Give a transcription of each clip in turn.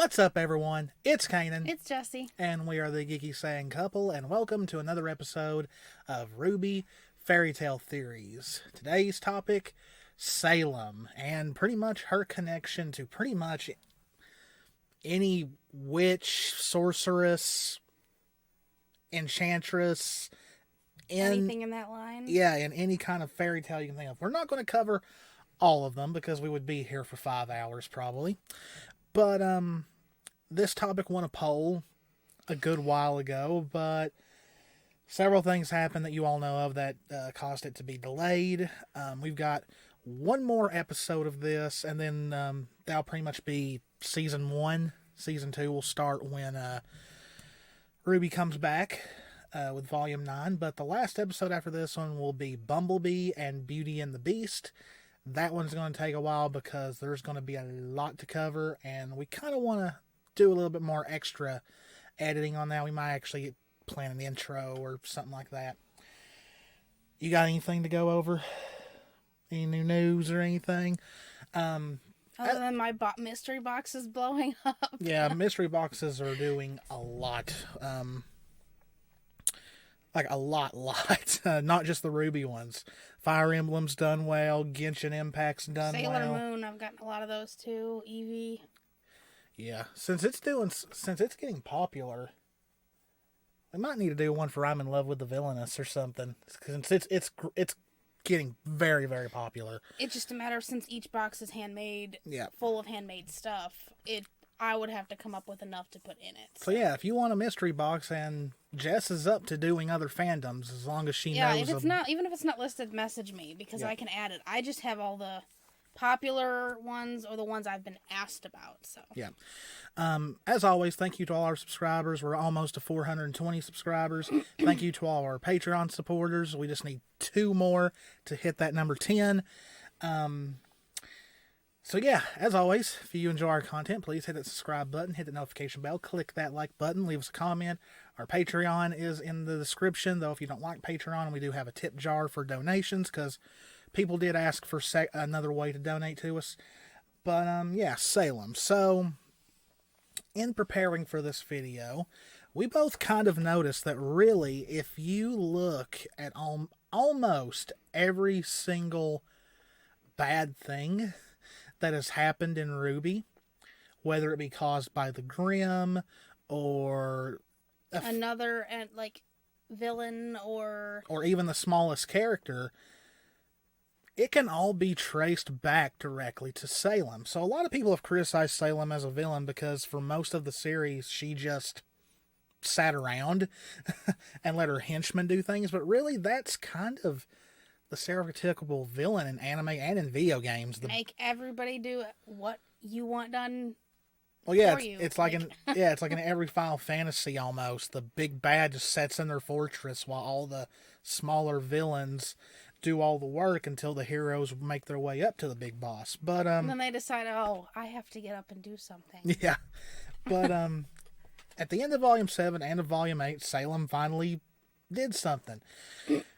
What's up, everyone? It's Cannan. It's Jessie. And we are the Geeky Saying Couple, and welcome to another episode of RWBY Fairytale Theories. Today's topic, Salem, and pretty much her connection to pretty much any witch, sorceress, enchantress, Anything in that line? Yeah, in any kind of fairy tale you can think of. We're not going to cover all of them because we would be here for 5 hours probably. But this topic won a poll a good while ago, but several things happened that you all know of that caused it to be delayed. We've got one more episode of this, and then that'll pretty much be season 1. Season 2 will start when RWBY comes back with volume 9. But the last episode after this one will be Bumblebee and Beauty and the Beast. That one's going to take a while because there's going to be a lot to cover, and we kind of want to do a little bit more extra editing on that. We might actually plan an intro or something like that. You got anything to go over? Any new news or anything? Other than my mystery boxes blowing up. Yeah, mystery boxes are doing a lot. Like a lot. Not just the RWBY ones. Fire Emblem's done well. Genshin Impact's done well. Sailor Moon, I've gotten a lot of those too. Eevee. Yeah, since it's getting popular, we might need to do one for I'm in Love with the Villainess or something. Since it's getting very, very popular. It's just a matter of, since each box is handmade, yeah, full of handmade stuff, I would have to come up with enough to put in it. So yeah, if you want a mystery box, and Jess is up to doing other fandoms as long as she knows. Yeah, even if it's not listed, message me because I can add it. I just have all the popular ones or the ones I've been asked about. So yeah. As always, thank you to all our subscribers. We're almost to 420 subscribers. Thank you to all our Patreon supporters. We just need 2 more to hit that number 10. So yeah, as always, if you enjoy our content, please hit that subscribe button, hit the notification bell, click that like button, leave us a comment. Our Patreon is in the description, though if you don't like Patreon, we do have a tip jar for donations, because people did ask for another way to donate to us. But yeah, Salem. So, in preparing for this video, we both kind of noticed that really, if you look at almost every single bad thing that has happened in RWBY, whether it be caused by the Grimm or another villain or even the smallest character, it can all be traced back directly to Salem. So a lot of people have criticized Salem as a villain because for most of the series she just sat around and let her henchmen do things, but really that's kind of the stereotypical villain in anime and in video games. Make everybody do what you want done. Well, yeah, it's like in every Final Fantasy almost. The big bad just sits in their fortress while all the smaller villains do all the work until the heroes make their way up to the big boss. But and then they decide, oh, I have to get up and do something. Yeah, but at the end of Volume 7 and of Volume 8, Salem finally did something.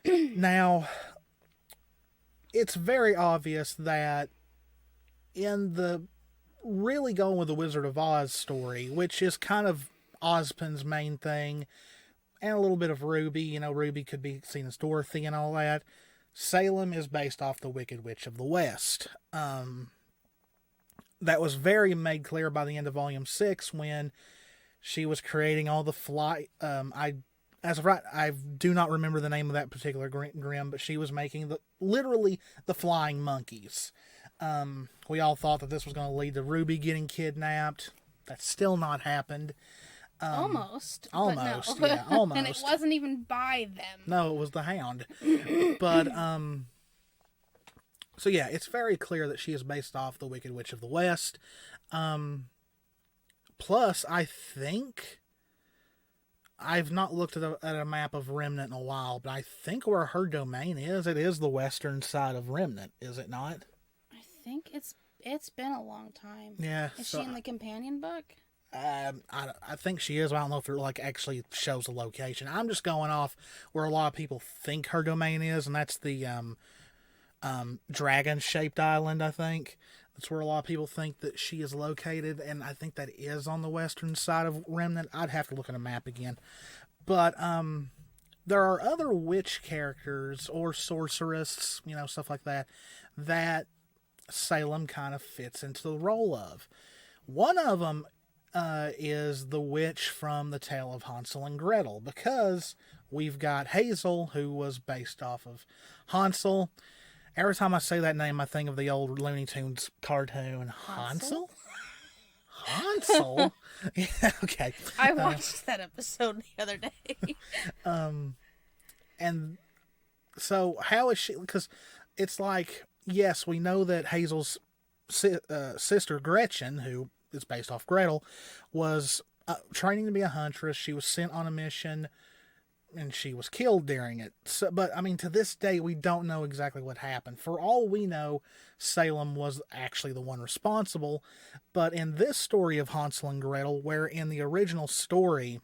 Now, it's very obvious that in the really going with the Wizard of Oz story, which is kind of Ozpin's main thing, and a little bit of RWBY, RWBY could be seen as Dorothy and all that, Salem is based off the Wicked Witch of the West. That was very made clear by the end of Volume 6 when she was creating all the I do not remember the name of that particular Grimm, but she was making literally the flying monkeys. We all thought that this was going to lead to RWBY getting kidnapped. That's still not happened. Almost. Almost, no. Yeah, almost. And it wasn't even by them. No, it was the Hound. But, so yeah, it's very clear that she is based off the Wicked Witch of the West. Plus, I think, I've not looked at a map of Remnant in a while, but I think where her domain is, it is the western side of Remnant, is it not? I think it's been a long time. Yeah. Is she in the companion book? I think she is. I don't know if it actually shows the location. I'm just going off where a lot of people think her domain is, and that's the dragon-shaped island, I think. That's where a lot of people think that she is located, and I think that is on the western side of Remnant. I'd have to look at a map again. But there are other witch characters or sorceresses, stuff like that, that Salem kind of fits into the role of. One of them is the witch from the tale of Hansel and Gretel, because we've got Hazel, who was based off of Hansel. Every time I say that name, I think of the old Looney Tunes cartoon. Hansel? Hansel? Yeah, okay. I watched that episode the other day. And so how is she? Because it's like, yes, we know that Hazel's sister Gretchen, who is based off Gretel, was training to be a huntress. She was sent on a mission, and she was killed during it. So, but, I mean, to this day, we don't know exactly what happened. For all we know, Salem was actually the one responsible. But in this story of Hansel and Gretel, where in the original story,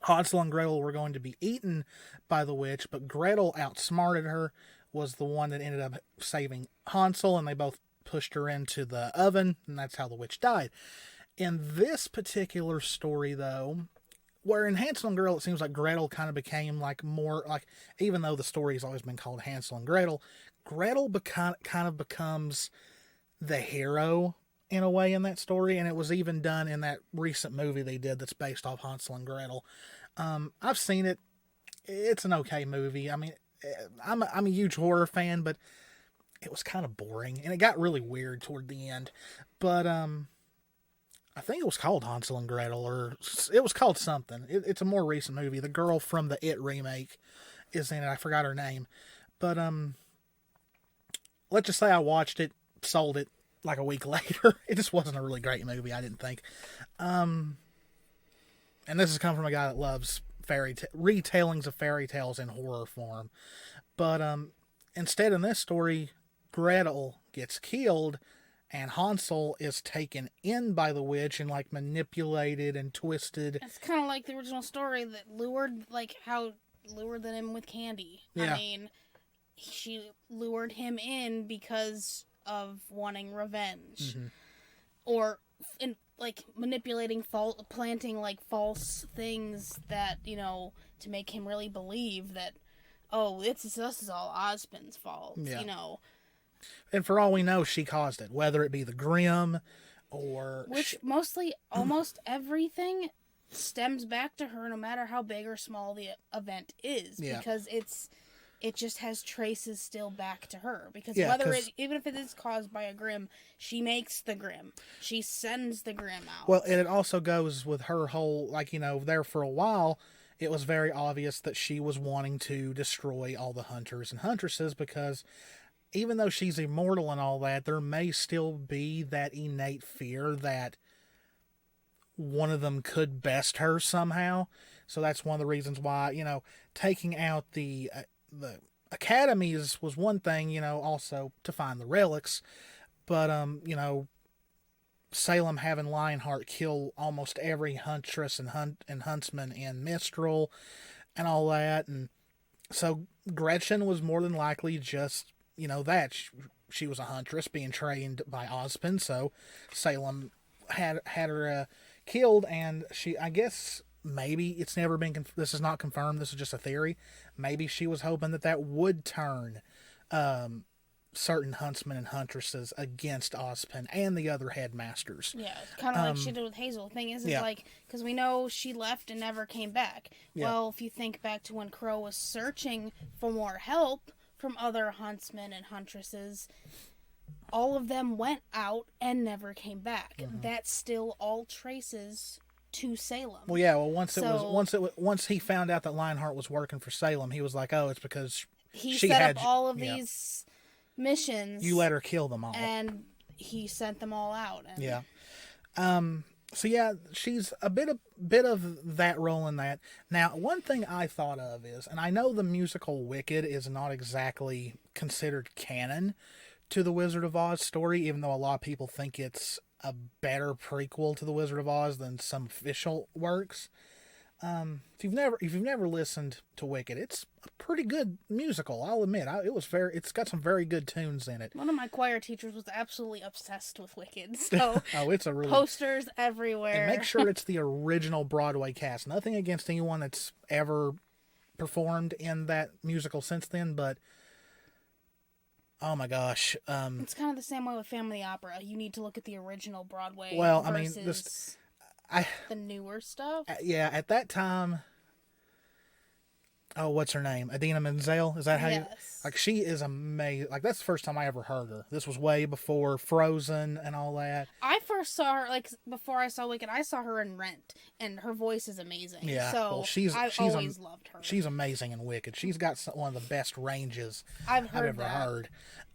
Hansel and Gretel were going to be eaten by the witch, but Gretel outsmarted her, was the one that ended up saving Hansel, and they both pushed her into the oven, and that's how the witch died. In this particular story, though, where in Hansel and Gretel, it seems like Gretel kind of became like more like, even though the story has always been called Hansel and Gretel, Gretel kind of becomes the hero in a way in that story, and it was even done in that recent movie they did that's based off Hansel and Gretel. I've seen it. It's an okay movie. I mean, I'm a huge horror fan, but it was kind of boring, and it got really weird toward the end. But I think it was called Hansel and Gretel, or it was called something. It's a more recent movie. The girl from the It remake is in it. I forgot her name. But let's just say I watched it, sold it like a week later. It just wasn't a really great movie, I didn't think. And this has come from a guy that loves retellings of fairy tales in horror form. But instead, in this story, Gretel gets killed, and Hansel is taken in by the witch and like manipulated and twisted. It's kind of like the original story that lured him with candy. Yeah. I mean, she lured him in because of wanting revenge, or like manipulating, planting like false things that to make him really believe that this is all Ozpin's fault. Yeah. And for all we know, she caused it, whether it be the Grimm or... Which mostly, almost everything stems back to her, no matter how big or small the event is. Yeah. Because it just has traces still back to her. Because even if it is caused by a Grimm, she makes the Grimm. She sends the Grimm out. Well, and it also goes with her whole, there for a while, it was very obvious that she was wanting to destroy all the hunters and huntresses, because even though she's immortal and all that, there may still be that innate fear that one of them could best her somehow. So that's one of the reasons why, taking out the academies was one thing, also to find the relics. But, Salem having Lionheart kill almost every huntress and huntsman in Mistral and all that. And so Gretchen was more than likely just... that she was a huntress being trained by Ozpin, so Salem had her killed, and I guess maybe it's never been, this is not confirmed, this is just a theory, maybe she was hoping that would turn certain huntsmen and huntresses against Ozpin and the other headmasters. Yeah, kind of like she did with Hazel. The thing is because we know she left and never came back. Yeah. Well, if you think back to when Crow was searching for more help from other huntsmen and huntresses, all of them went out and never came back. That's still all traces to Salem. Well, yeah. Well, once he found out that Lionheart was working for Salem, he was like, "Oh, it's because she set up all of these missions. You let her kill them all, and he sent them all out." And yeah. So yeah, she's a bit of that role in that. Now, one thing I thought of is, and I know the musical Wicked is not exactly considered canon to the Wizard of Oz story, even though a lot of people think it's a better prequel to the Wizard of Oz than some official works. if you've never listened to Wicked, it's a pretty good musical. I'll admit, it's got some very good tunes in it. One of my choir teachers was absolutely obsessed with Wicked, so oh, it's a really posters everywhere. And make sure it's the original Broadway cast. Nothing against anyone that's ever performed in that musical since then, but oh my gosh, it's kind of the same way with Family Opera. You need to look at the original Broadway. Well, versus the newer stuff. Yeah, at that time. Oh, what's her name? Adina Menzel? Is that how you... Like, she is amazing. Like, that's the first time I ever heard her. This was way before Frozen and all that. I first saw her, like, before I saw Wicked, I saw her in Rent, and her voice is amazing. Yeah, so well, I've always loved her. She's amazing in Wicked. She's got one of the best ranges I've ever heard.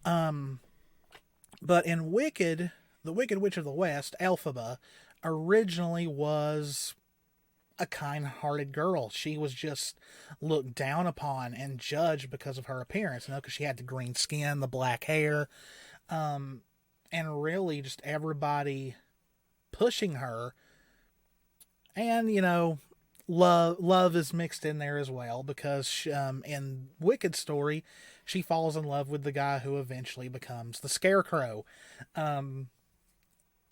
But in Wicked, the Wicked Witch of the West, Elphaba, originally was a kind-hearted girl. She was just looked down upon and judged because of her appearance, because she had the green skin, the black hair, and really just everybody pushing her. And, love is mixed in there as well, because in Wicked's story, she falls in love with the guy who eventually becomes the Scarecrow.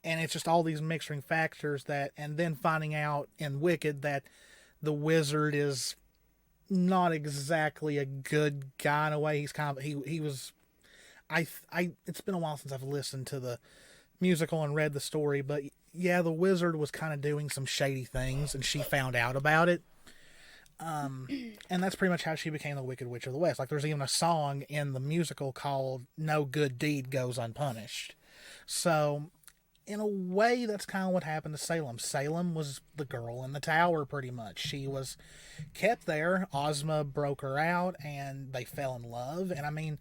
And it's just all these mixing factors and then finding out in Wicked that the wizard is not exactly a good guy in a way. He's kind of, he was, it's been a while since I've listened to the musical and read the story, but yeah, the wizard was kind of doing some shady things and she found out about it. And that's pretty much how she became the Wicked Witch of the West. Like, there's even a song in the musical called No Good Deed Goes Unpunished. So, in a way, that's kind of what happened to Salem. Salem was the girl in the tower, pretty much. She was kept there. Ozma broke her out, and they fell in love. And I mean,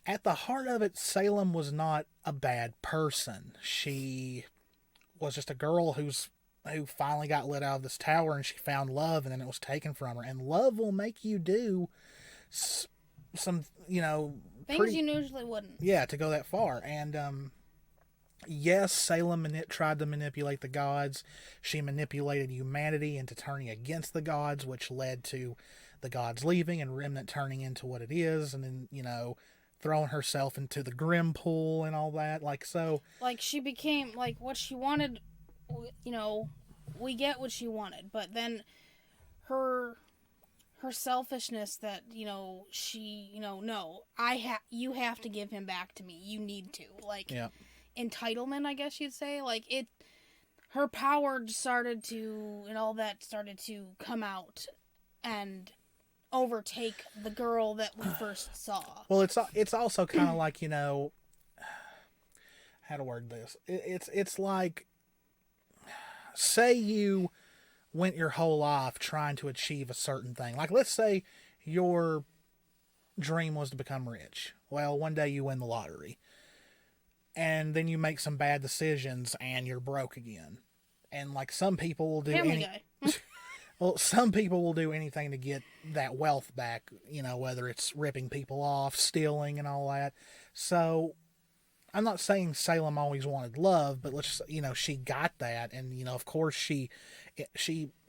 at the heart of it, Salem was not a bad person. She was just a girl who finally got let out of this tower, and she found love, and then it was taken from her. And love will make you do some, things you usually wouldn't. Yeah, to go that far. And, yes, Salem tried to manipulate the gods. She manipulated humanity into turning against the gods, which led to the gods leaving and Remnant turning into what it is, and then, throwing herself into the Grim pool and all that. Like, so... Like, she became, like, what she wanted, we get what she wanted, but then her selfishness that, she, no, you have to give him back to me. You need to. Like... Yeah. Entitlement, I guess you'd say. Like, her power started to come out and overtake the girl that we first saw. Well, it's also kind of like, how to word this. It's like, say you went your whole life trying to achieve a certain thing. Like, let's say your dream was to become rich. Well, one day you win the lottery. And then you make some bad decisions and you're broke again. And like, some people will do some people will do anything to get that wealth back, whether it's ripping people off, stealing and all that. So I'm not saying Salem always wanted love, but she got that. And, of course she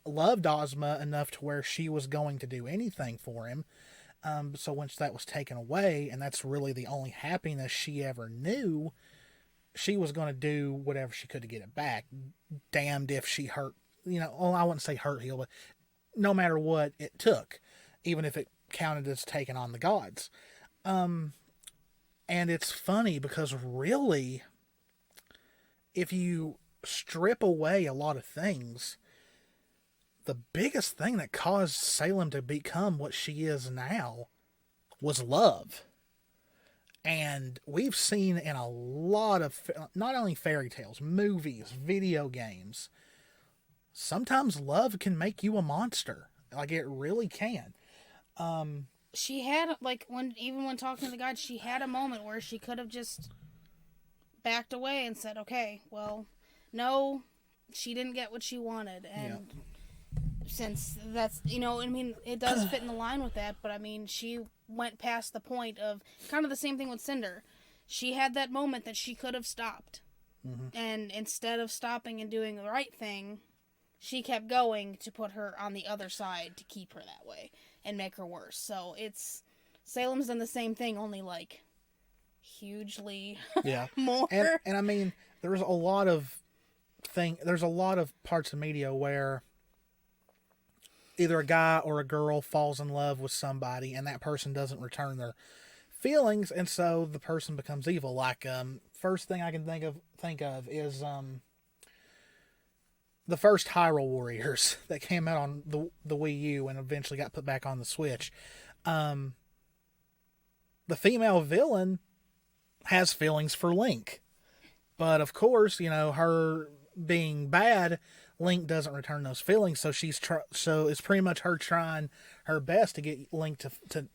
loved Ozma enough to where she was going to do anything for him. So once that was taken away, and that's really the only happiness she ever knew, she was going to do whatever she could to get it back. Damned if she hurt, I wouldn't say hurt heel, but no matter what it took, even if it counted as taking on the gods. And it's funny because really, if you strip away a lot of things, the biggest thing that caused Salem to become what she is now was love. And we've seen in a lot of, not only fairy tales, movies, video games, sometimes love can make you a monster. Like, it really can. She had, like, even when talking to the gods, she had a moment where she could have just backed away and said, okay, well, no, she didn't get what she wanted. And since that's, it does fit in the line with that, but she went past the point of kind of the same thing with Cinder. She had that moment that she could have stopped. Mm-hmm. And instead of stopping and doing the right thing, she kept going to put her on the other side to keep her that way and make her worse. So Salem's done the same thing, only like hugely more. And I mean, there's a lot of parts of media where either a guy or a girl falls in love with somebody and that person doesn't return their feelings, and so the person becomes evil. Like, first thing I can think of is the first Hyrule Warriors that came out on the Wii U and eventually got put back on the Switch. The female villain has feelings for Link, but of course, her being bad, Link doesn't return those feelings. So so it's pretty much her trying her best to get Link to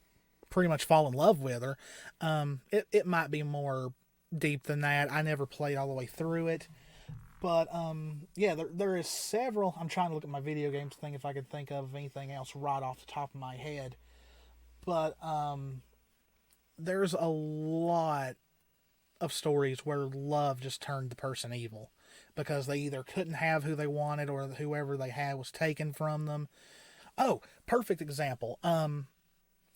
pretty much fall in love with her. It might be more deep than that. I never played all the way through it, but there is several. I'm trying to look at my video games thing if I could think of anything else right off the top of my head, but there's a lot of stories where love just turned the person evil because they either couldn't have who they wanted or whoever they had was taken from them. Oh, perfect example.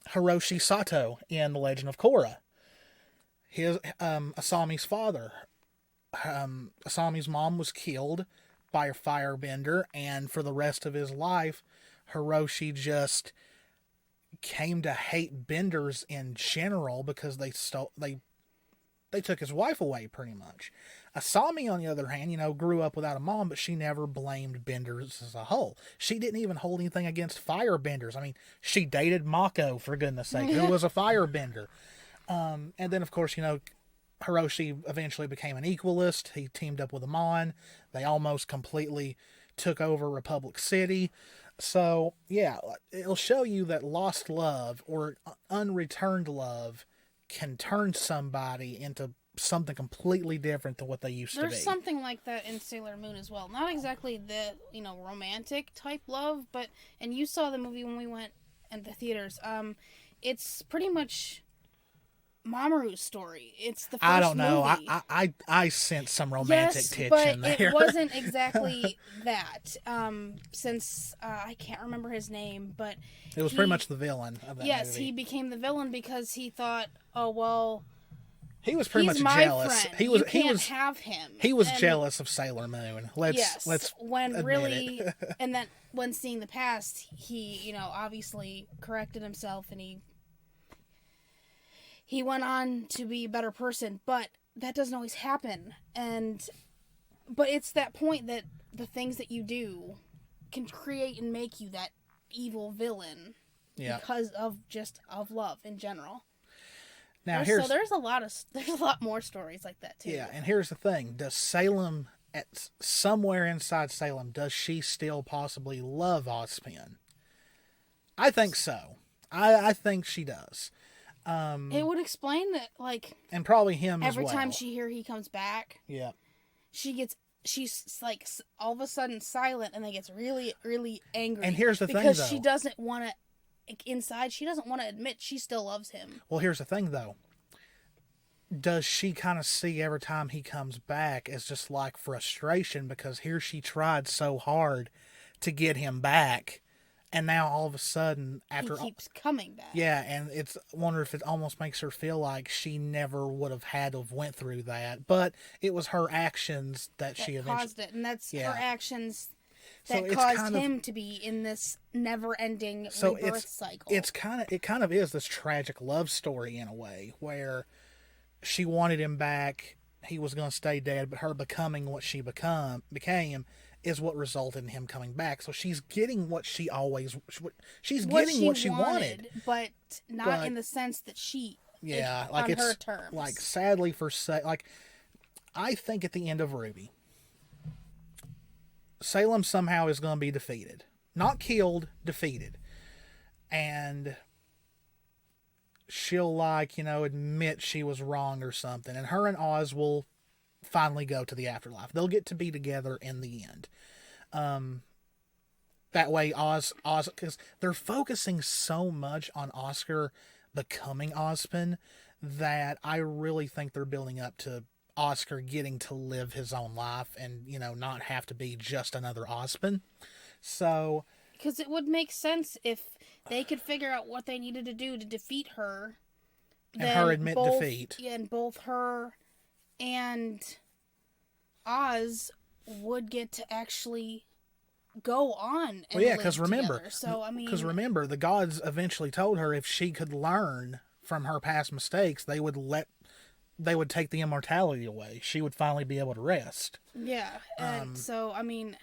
Hiroshi Sato in The Legend of Korra. His Asami's father. Asami's mom was killed by a firebender, and for the rest of his life, Hiroshi just came to hate benders in general because they took his wife away, pretty much. Asami, on the other hand, grew up without a mom, but she never blamed benders as a whole. She didn't even hold anything against firebenders. I mean, she dated Mako, for goodness sake, who was a firebender. And then, of course, Hiroshi eventually became an equalist. He teamed up with Amon. They almost completely took over Republic City. So, yeah, it'll show you that lost love or unreturned love can turn somebody into something completely different than what they used to be. There's something like that in Sailor Moon as well. Not exactly the, romantic type love, and you saw the movie when we went in the theaters. It's pretty much Mamoru's story. It's the first I don't know. movie. I sense some romantic tension there. It wasn't exactly that. Since I can't remember his name, but it was pretty much the villain of that movie. Yes, he became the villain because he thought, oh well, he was pretty much my jealous. Friend. You can't have him. He was jealous of Sailor Moon. Let's when admit really, it. and then when seeing the past, he obviously corrected himself and he went on to be a better person, but that doesn't always happen. But it's that point that the things that you do can create and make you that evil villain because of love in general. Now there's a lot more stories like that too. Yeah, and here's the thing: does Salem, somewhere inside Salem, does she still possibly love Ozpin? I think so. I think she does. It would explain that, and probably him every as well. time he comes back. Yeah. She's like all of a sudden silent and then gets really, really angry. And here's the thing, though. Because she doesn't want to, inside, she doesn't want to admit she still loves him. Well, here's the thing, though. Does she kind of see every time he comes back as just like frustration because here she tried so hard to get him back, and now all of a sudden after he keeps coming back. Yeah, and wonder if it almost makes her feel like she never would have had to have went through that, but it was her actions that she eventually caused it, and that's her actions that caused him to be in this never-ending rebirth cycle. It kind of is this tragic love story in a way where she wanted him back, he was going to stay dead, but her becoming what she became is what resulted in him coming back. So she's getting what she wanted, but not in the sense that on her terms. Like, sadly I think at the end of RWBY, Salem somehow is going to be defeated. Not killed, defeated. And she'll admit she was wrong or something, and her and Oz will finally go to the afterlife. They'll get to be together in the end. That way Oz, because they're focusing so much on Oscar becoming Ozpin that I really think they're building up to Oscar getting to live his own life and, you know, not have to be just another Ozpin. So... Because it would make sense if they could figure out what they needed to do to defeat her. And her admit defeat. Yeah, and both her and Oz would get to actually go on and live because remember, together. So, I mean... Because remember, the gods eventually told her if she could learn from her past mistakes, they would take the immortality away. She would finally be able to rest. Yeah, and so, I mean...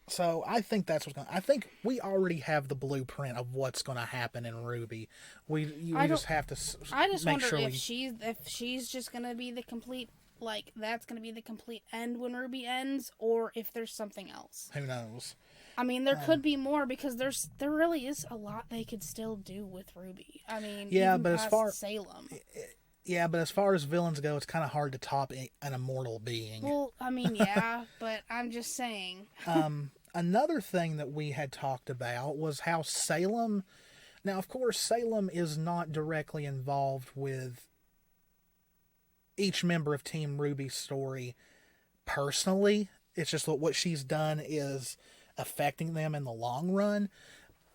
So I think that's what's going to... I think we already have the blueprint of what's going to happen in RWBY. We just have to I just make wonder sure if she's just going to be the complete... Like, that's going to be the complete end when RWBY ends, or if there's something else. Who knows? I mean, there could be more, because there really is a lot they could still do with RWBY. I mean, yeah, even but past as far Salem. Yeah, but as far as villains go, it's kind of hard to top an immortal being. Well, I mean, yeah, but I'm just saying. Another thing that we had talked about was how Salem... Now, of course, Salem is not directly involved with each member of Team RWBY's story personally. It's just that what she's done is affecting them in the long run.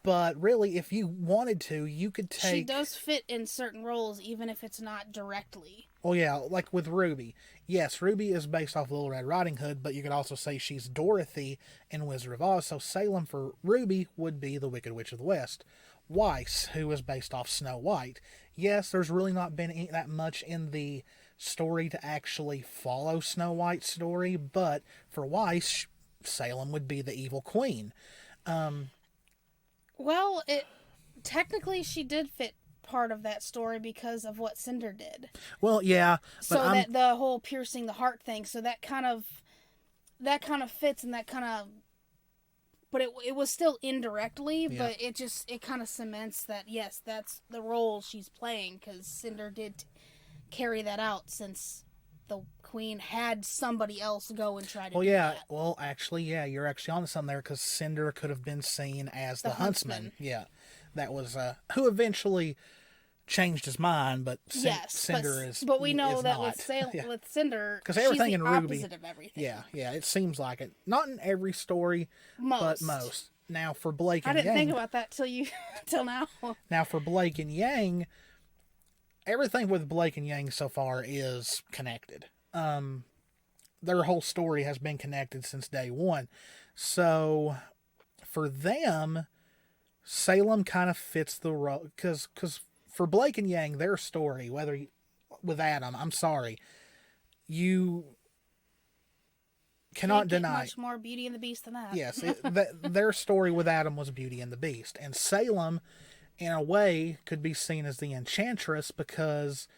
But really, if you wanted to, you could take... She does fit in certain roles, even if it's not directly. Well, yeah, like with RWBY. Yes, RWBY is based off Little Red Riding Hood, but you could also say she's Dorothy in Wizard of Oz, so Salem for RWBY would be the Wicked Witch of the West. Weiss, who is based off Snow White. Yes, there's really not been that much in the story to actually follow Snow White's story, but for Weiss, Salem would be the evil queen. Well, technically she did fit part of that story because of what Cinder did. Well, yeah. So that the whole piercing the heart thing, so that kind of fits, and that kind of... But it was still indirectly, yeah. But it kind of cements that, yes, that's the role she's playing, because Cinder did carry that out since the queen had somebody else go and try to do that. Well, actually, yeah, you're actually onto something there, because Cinder could have been seen as the huntsman. Yeah, that was who eventually changed his mind, but Cinder is. But we know is that not. with Cinder, because everything she's in the RWBY, opposite of everything. Yeah, it seems like it. Not in every story, but most. Now for Blake and Yang, I didn't think about that till now. Now for Blake and Yang, everything with Blake and Yang so far is connected. Their whole story has been connected since day one. So for them, Salem kind of fits the role, because for Blake and Yang, their story, with Adam, I'm sorry, you cannot deny much more Beauty and the Beast than that. Yes, their story with Adam was Beauty and the Beast, and Salem, in a way, could be seen as the Enchantress, because,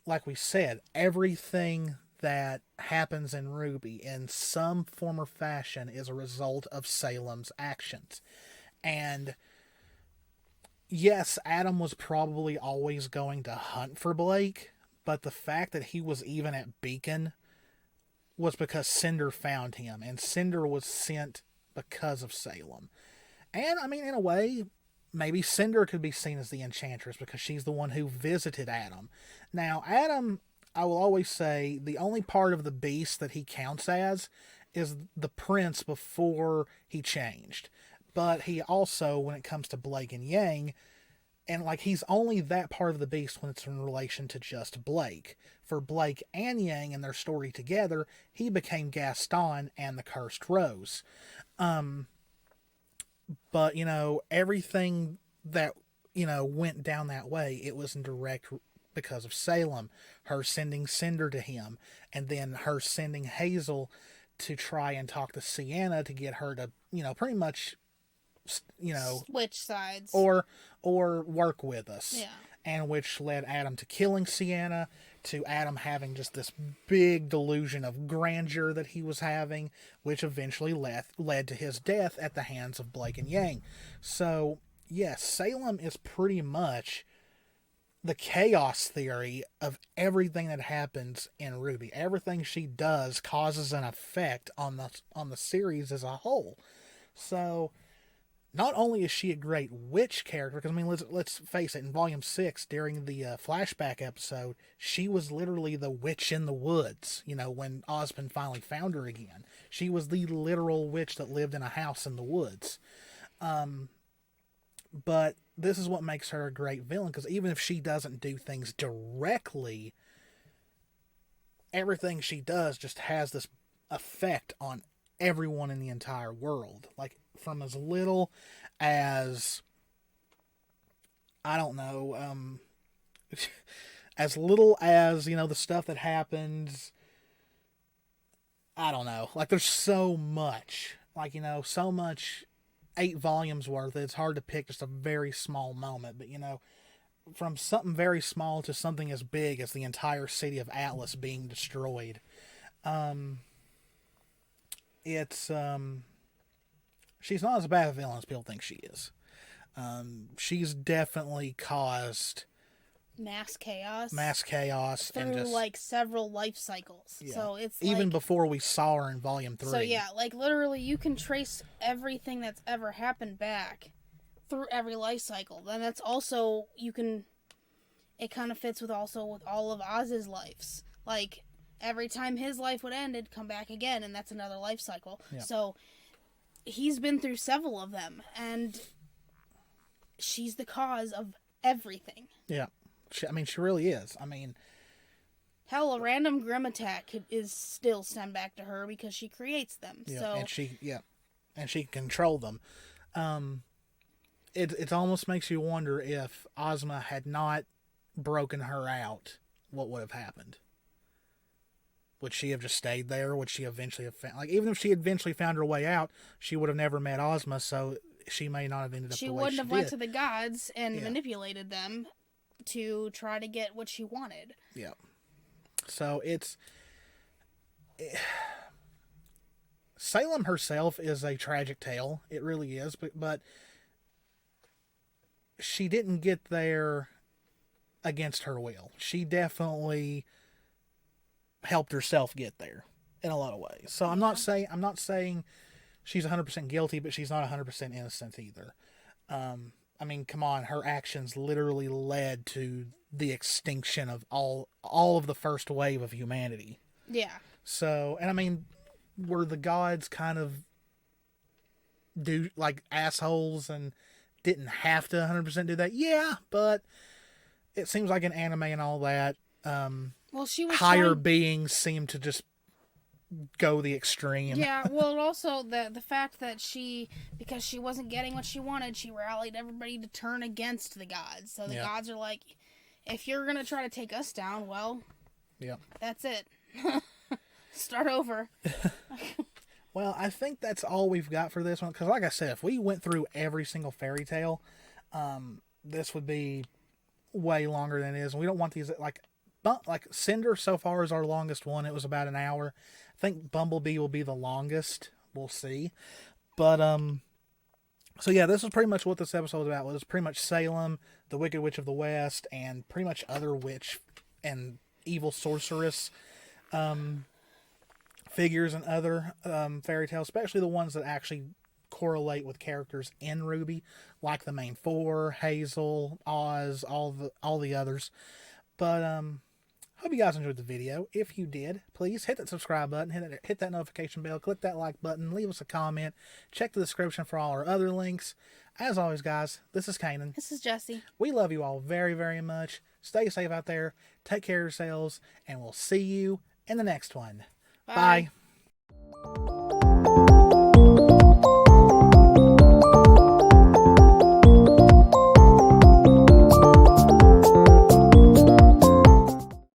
like we said, everything that happens in RWBY in some form or fashion is a result of Salem's actions. And yes, Adam was probably always going to hunt for Blake, but the fact that he was even at Beacon was because Cinder found him, and Cinder was sent because of Salem. And, I mean, in a way, maybe Cinder could be seen as the Enchantress, because she's the one who visited Adam. Now, Adam, I will always say, the only part of the beast that he counts as is the prince before he changed. But he also, when it comes to Blake and Yang, and like he's only that part of the beast when it's in relation to just Blake. For Blake and Yang and their story together, he became Gaston and the Cursed Rose. But, everything that, went down that way, it was in direct because of Salem, her sending Cinder to him, and then her sending Hazel to try and talk to Sienna to get her to, pretty much, switch sides or work with us. Yeah. And which led Adam to killing Sienna, to Adam having just this big delusion of grandeur that he was having, which eventually led to his death at the hands of Blake and Yang. So, yes, Salem is pretty much the chaos theory of everything that happens in RWBY. Everything she does causes an effect on the series as a whole. So, not only is she a great witch character, because I mean, let's face it, in Volume 6, during the flashback episode, she was literally the witch in the woods, you know, when Osmond finally found her again. She was the literal witch that lived in a house in the woods. But this is what makes her a great villain, because even if she doesn't do things directly, everything she does just has this effect on everyone in the entire world. Like, from as little as, I don't know, as little as, you know, the stuff that happens, I don't know. Like, there's so much. Like, you know, so much, 8 volumes worth. It's hard to pick just a very small moment. But, you know, from something very small to something as big as the entire city of Atlas being destroyed. She's not as bad a villain as people think she is. She's definitely caused mass chaos through and just, like, several life cycles. Yeah. So it's even like, before we saw her in Volume 3. So yeah, like, literally you can trace everything that's ever happened back through every life cycle. Then that's also, it kind of fits with all of Oz's lives. Like, every time his life would end, it'd come back again, and that's another life cycle. Yeah. So he's been through several of them, and she's the cause of everything. Yeah. She really is. I mean, hell, a random Grim attack is still sent back to her because she creates them. Yeah, so and she can control them. It almost makes you wonder if Ozma had not broken her out, what would have happened? Would she have just stayed there? Would she eventually have found... Like, even if she eventually found her way out, she would have never met Ozma, so she may not have ended up the way she did. She wouldn't have went to the gods and manipulated them to try to get what she wanted. Yeah. So Salem herself is a tragic tale. It really is. But she didn't get there against her will. She definitely helped herself get there in a lot of ways. So I'm not saying she's 100% guilty, but she's not 100% innocent either. I mean, come on, her actions literally led to the extinction of all of the first wave of humanity. Yeah. So, and I mean, were the gods kind of like assholes and didn't have to 100% do that? Yeah, but it seems like in anime and all that, well, she was higher beings seem to just go the extreme. Yeah, well, also the fact that because she wasn't getting what she wanted, she rallied everybody to turn against the gods. So the gods are like, if you're going to try to take us down, well, that's it. Start over. Well, I think that's all we've got for this one. Because like I said, if we went through every single fairy tale, this would be way longer than it is. And we don't want these, like Cinder so far is our longest one. It was about an hour. I think Bumblebee will be the longest. We'll see. But, so yeah, this is pretty much what this episode was about. It was pretty much Salem, the Wicked Witch of the West, and pretty much other witch and evil sorceress, figures and other, fairy tales, especially the ones that actually correlate with characters in RWBY, like the main 4, Hazel, Oz, all the others. But, hope you guys enjoyed the video. If you did, please hit that subscribe button, hit that notification bell, click that like button, leave us a comment, check the description for all our other links. As always, guys, this is Cannan. This is Jessie. We love you all very, very much. Stay safe out there, take care of yourselves, and we'll see you in the next one. Bye.